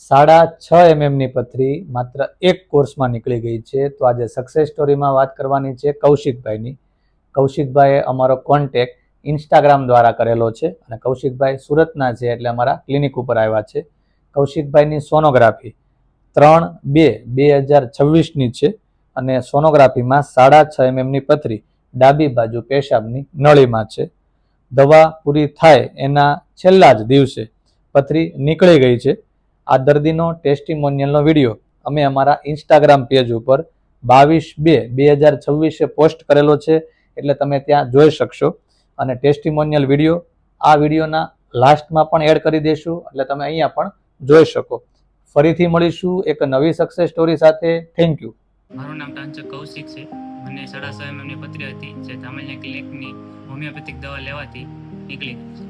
6.5 mm ની પથરી માત્ર એક કોર્સમાં નીકળી ગઈ છે. તો આજે સક્સેસ સ્ટોરીમાં વાત કરવાની છે કૌશિકભાઈની. કૌશિકભાઈએ અમારો કોન્ટેક્ટ ઇન્સ્ટાગ્રામ દ્વારા કરેલો છે અને કૌશિકભાઈ સુરતના છે, એટલે અમારા ક્લિનિક ઉપર આવ્યા છે. કૌશિકભાઈની સોનોગ્રાફી 3/2/2026ની છે અને સોનોગ્રાફીમાં 6.5 mm ની પથરી ડાબી બાજુ પેશાબની નળીમાં છે. દવા પૂરી થાય એના છેલ્લા જ દિવસે પથરી નીકળી ગઈ છે. આ દર્દીનો ટેસ્ટિમોનિયલનો વિડીયો અમે અમારા ઇન્સ્ટાગ્રામ પેજ ઉપર 22/2/2026 પોસ્ટ કરેલો છે, એટલે તમે ત્યાં જોઈ શકશો. અને ટેસ્ટિમોનિયલ વિડીયો આ વિડીયોના લાસ્ટમાં પણ એડ કરી દઈશું, એટલે તમે અહીંયા પણ જોઈ શકો. ફરીથી મળીશું એક નવી સક્સેસ સ્ટોરી સાથે. Thank you. મારું નામ ટાંચક કૌશિક છે. મને 6.5 mm ની પથરી હતી, જે ધામલિયા ક્લિનિકની હોમિયોપેથિક દવા લેવાથી નીકળી ગઈ છે.